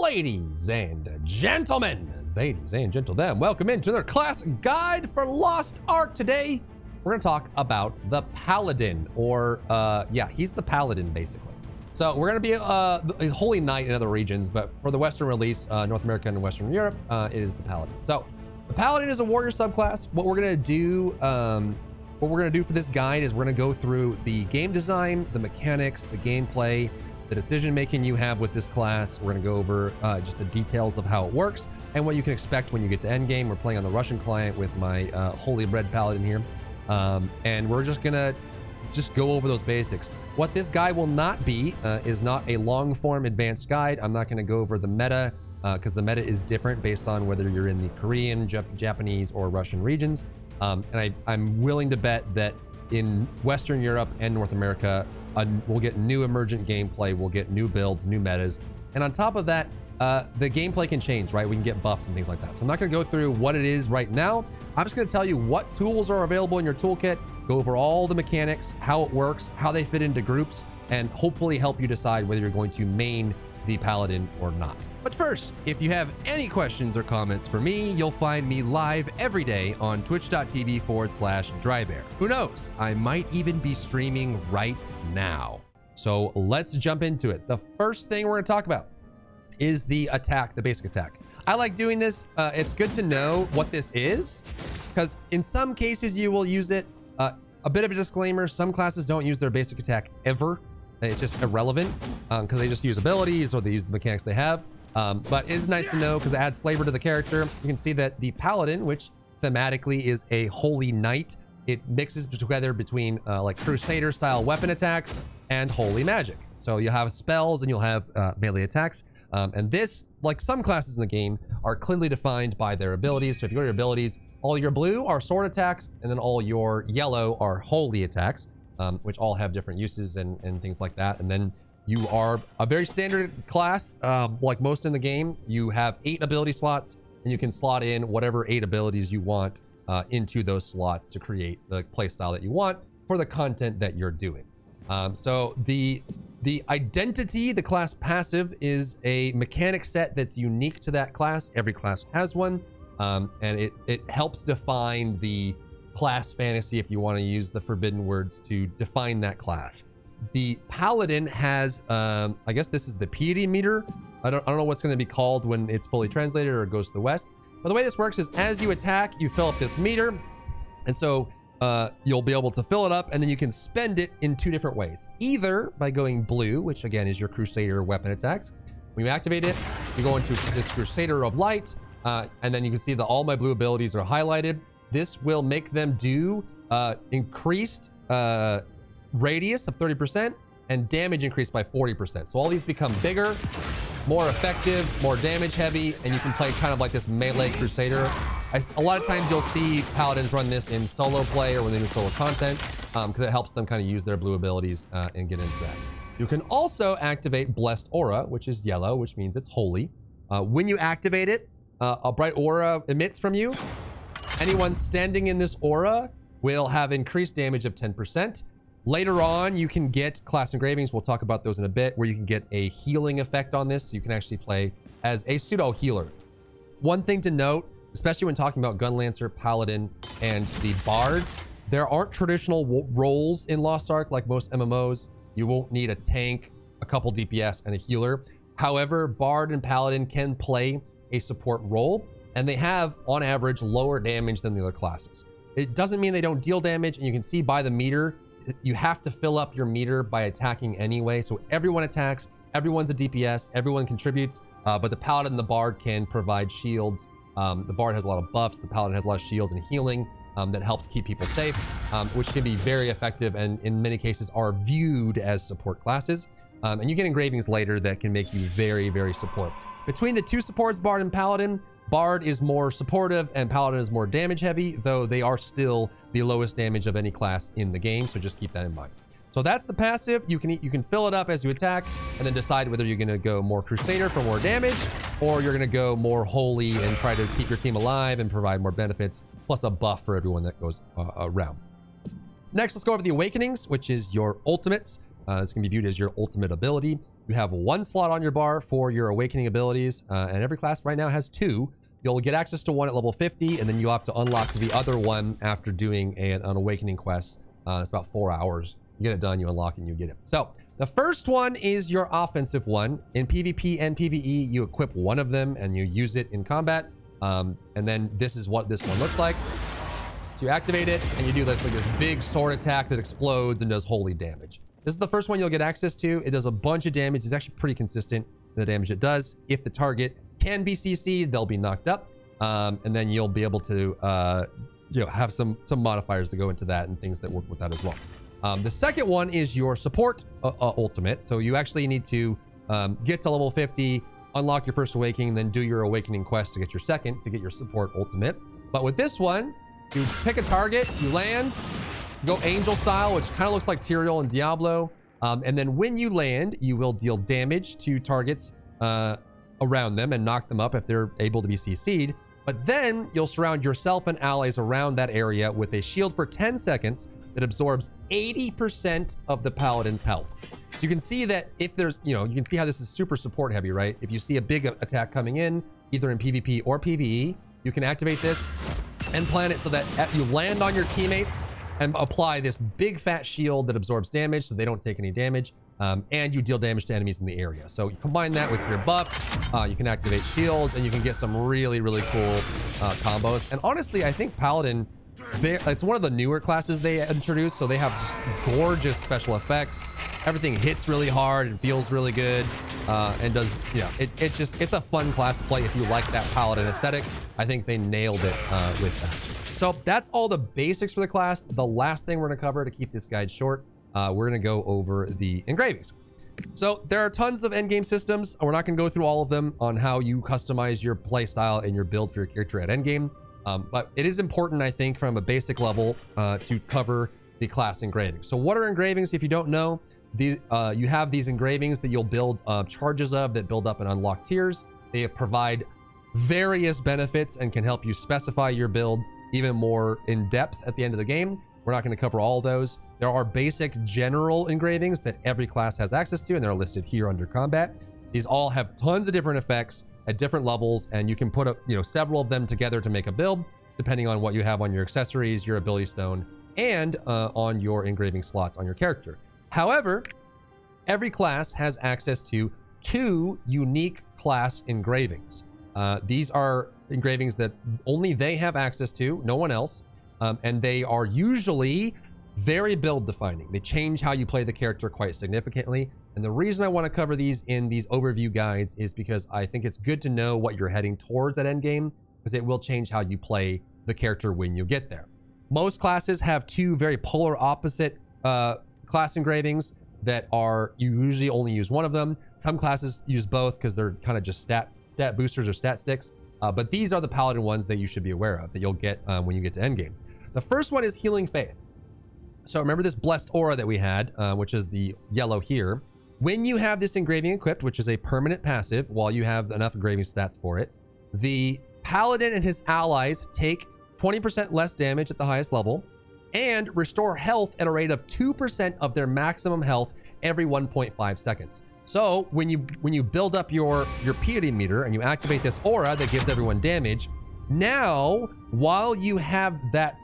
Ladies and gentlemen, welcome into their class guide for Lost Ark. Today, we're going to talk about the Paladin, or he's the Paladin basically. So we're going to be a Holy Knight in other regions, but for the Western release, North America and Western Europe, it is the Paladin. So the Paladin is a warrior subclass. What we're going to do, for this guide is we're going to go through the game design, the mechanics, the gameplay, the decision making you have with this class. We're going to go over just the details of how it works and what you can expect when you get to endgame. We're playing on the Russian client with my Holy Red Paladin here, and we're just gonna go over those basics. What this guide will not be is not a long form advanced guide. I'm not going to go over the meta because the meta is different based on whether you're in the Korean, Japanese, or Russian regions. And I'm willing to bet that in Western Europe and North America, we'll get new emergent gameplay, we'll get new builds, new metas. And on top of that, the gameplay can change, right? We can get buffs and things like that. So I'm not going to go through what it is right now. I'm just going to tell you what tools are available in your toolkit, go over all the mechanics, how it works, how they fit into groups, and hopefully help you decide whether you're going to main the Paladin or not. But first, if you have any questions or comments for me, you'll find me live every day on twitch.tv/Drybear. Who knows? I might even be streaming right now. So let's jump into it. The first thing we're going to talk about is the attack, the basic attack. I like doing this. It's good to know what this is, because in some cases you will use it. A bit of a disclaimer, some classes don't use their basic attack ever. It's just irrelevant because they just use abilities or they use the mechanics they have. But it is nice to know because it adds flavor to the character. You can see that the Paladin, which thematically is a Holy Knight, it mixes together between like Crusader style weapon attacks and holy magic. So you'll have spells and you'll have melee attacks. And this, like some classes in the game, are clearly defined by their abilities. So if you go to your abilities, all your blue are sword attacks, and then all your yellow are holy attacks, which all have different uses and things like that. And then you are a very standard class, like most in the game. You have 8 ability slots, and you can slot in whatever 8 abilities you want into those slots to create the playstyle that you want for the content that you're doing. So the identity, the class passive, is a mechanic set that's unique to that class. Every class has one, and it helps define the class fantasy, if you want to use the forbidden words to define that class. The Paladin has, I guess this is the piety meter. I don't know what's going to be called when it's fully translated or it goes to the West. But the way this works is as you attack, you fill up this meter, and so you'll be able to fill it up, and then you can spend it in 2 different ways. Either by going blue, which again is your Crusader weapon attacks. When you activate it, you go into this Crusader of Light, and then you can see that all my blue abilities are highlighted. This will make them do increased radius of 30% and damage increased by 40%. So all these become bigger, more effective, more damage heavy, and you can play kind of like this melee Crusader. A lot of times you'll see Paladins run this in solo play or when they do solo content, because it helps them kind of use their blue abilities and get into that. You can also activate Blessed Aura, which is yellow, which means it's holy. When you activate it, a bright aura emits from you. Anyone standing in this aura will have increased damage of 10%. Later on, you can get class engravings. We'll talk about those in a bit, where you can get a healing effect on this. So you can actually play as a pseudo healer. One thing to note, especially when talking about Gunlancer, Paladin, and the Bard, there aren't traditional roles in Lost Ark like most MMOs. You won't need a tank, a couple DPS, and a healer. However, Bard and Paladin can play a support role, and they have, on average, lower damage than the other classes. It doesn't mean they don't deal damage, and you can see by the meter, you have to fill up your meter by attacking anyway. So everyone attacks, everyone's a DPS, everyone contributes, but the Paladin and the Bard can provide shields. The Bard has a lot of buffs, the Paladin has a lot of shields and healing that helps keep people safe, which can be very effective and in many cases are viewed as support classes. And you get engravings later that can make you very, very support. Between the 2 supports, Bard and Paladin, Bard is more supportive and Paladin is more damage heavy, though they are still the lowest damage of any class in the game, so just keep that in mind. So that's the passive. You can fill it up as you attack and then decide whether you're going to go more Crusader for more damage, or you're going to go more Holy and try to keep your team alive and provide more benefits, plus a buff for everyone that goes around. Next, let's go over the Awakenings, which is your ultimates. It's going to be viewed as your ultimate ability. You have 1 slot on your bar for your awakening abilities, and every class right now has 2. You'll get access to 1 at level 50, and then you'll have to unlock the other one after doing an awakening quest. It's about 4 hours. You get it done, you unlock it, and you get it. So the first one is your offensive one. In PvP and PvE, you equip one of them and you use it in combat. And then this is what this one looks like. So you activate it and you do this, like this big sword attack that explodes and does holy damage. This is the first one you'll get access to. It does a bunch of damage. It's actually pretty consistent in the damage it does. If the target can be CC'd, they'll be knocked up. And then you'll be able to have some modifiers that go into that and things that work with that as well. The second one is your support ultimate. So you actually need to get to level 50, unlock your first awakening, then do your awakening quest to get your second, to get your support ultimate. But with this one, you pick a target, you land, go angel style, which kind of looks like Tyrael and Diablo. And then when you land, you will deal damage to targets around them and knock them up if they're able to be CC'd. But then you'll surround yourself and allies around that area with a shield for 10 seconds that absorbs 80% of the paladin's health. So you can see that if there's, you can see how this is super support heavy, right? If you see a big attack coming in, either in PvP or PvE, you can activate this and plan it so that you land on your teammates and apply this big fat shield that absorbs damage so they don't take any damage. And you deal damage to enemies in the area. So you combine that with your buffs, you can activate shields, and you can get some really, really cool combos. And honestly, I think Paladin, it's one of the newer classes they introduced, so they have just gorgeous special effects. Everything hits really hard and feels really good, and does, it's a fun class to play if you like that Paladin aesthetic. I think they nailed it with that. So that's all the basics for the class. The last thing we're gonna cover to keep this guide short, we're going to go over the engravings. So there are tons of endgame systems. We're not going to go through all of them on how you customize your playstyle and your build for your character at endgame. But it is important, I think, from a basic level to cover the class engravings. So what are engravings? If you don't know, you have these engravings that you'll build charges of that build up and unlock tiers. They provide various benefits and can help you specify your build even more in depth at the end of the game. We're not going to cover all those. There are basic general engravings that every class has access to, and they're listed here under combat. These all have tons of different effects at different levels, and you can put several of them together to make a build, depending on what you have on your accessories, your ability stone, and on your engraving slots on your character. However, every class has access to 2 unique class engravings. These are engravings that only they have access to, no one else. And they are usually very build defining. They change how you play the character quite significantly. And the reason I want to cover these in these overview guides is because I think it's good to know what you're heading towards at endgame, because it will change how you play the character when you get there. Most classes have 2 very polar opposite class engravings that you usually only use one of them. Some classes use both because they're kind of just stat boosters or stat sticks. But these are the Paladin ones that you should be aware of that you'll get when you get to endgame. The first one is Healing Faith. So remember this blessed aura that we had, which is the yellow here. When you have this engraving equipped, which is a permanent passive, while you have enough engraving stats for it, the Paladin and his allies take 20% less damage at the highest level and restore health at a rate of 2% of their maximum health every 1.5 seconds. So when you build up your piety meter and you activate this aura that gives everyone damage, now while you have that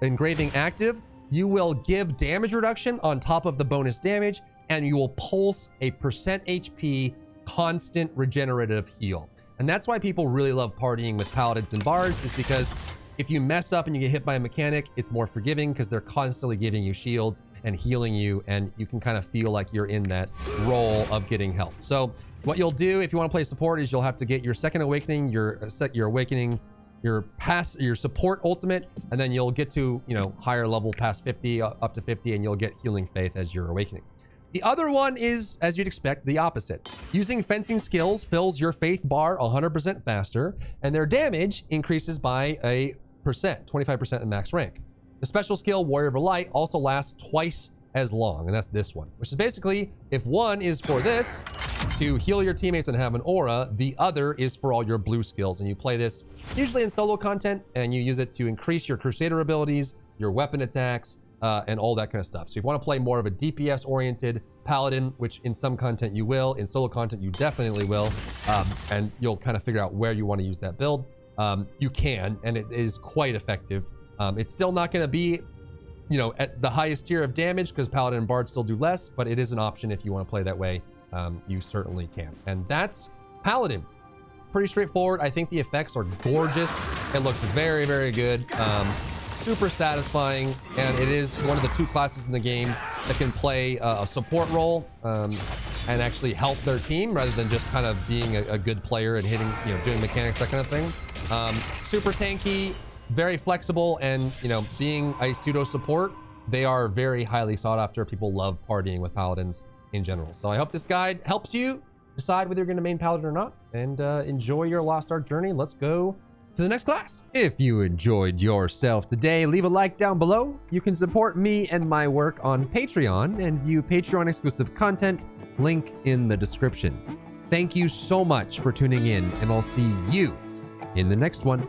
engraving active, you will give damage reduction on top of the bonus damage, and you will pulse a percent HP constant regenerative heal. And that's why people really love partying with paladins and bards, is because if you mess up and you get hit by a mechanic, it's more forgiving because they're constantly giving you shields and healing you, and you can kind of feel like you're in that role of getting health. So what you'll do if you want to play support is you'll have to get your second awakening, your awakening, your support ultimate, and then you'll get to higher level past 50 up to 50, and you'll get Healing Faith as your awakening. The other one is, as you'd expect, the opposite. Using fencing skills fills your faith bar 100% faster, and their damage increases by a 25% in max rank. The special skill Warrior of Light also lasts twice as long, and that's this one, which is basically, if one is for this, to heal your teammates and have an aura, the other is for all your blue skills, and you play this usually in solo content, and you use it to increase your Crusader abilities, your weapon attacks, and all that kind of stuff. So if you want to play more of a DPS oriented Paladin, which in some content you will, in solo content you definitely will, and you'll kind of figure out where you want to use that build, you can, and it is quite effective. It's still not going to be, you know, at the highest tier of damage because Paladin and Bard still do less, but it is an option if you want to play that way. You certainly can. And that's Paladin. Pretty straightforward. I think the effects are gorgeous. It looks very, very good. Super satisfying, and it is one of the 2 classes in the game that can play a support role and actually help their team rather than just kind of being a good player and hitting, you know, doing mechanics, that kind of thing. Super tanky, very flexible, and, you know, being a pseudo support, they are very highly sought after. People love partying with Paladins in general. So I hope this guide helps you decide whether you're going to main Paladin or not, and enjoy your Lost Ark journey. Let's go to the next class. If you enjoyed yourself today, leave a like down below. You can support me and my work on Patreon and view Patreon exclusive content, link in the description. Thank you so much for tuning in, and I'll see you in the next one.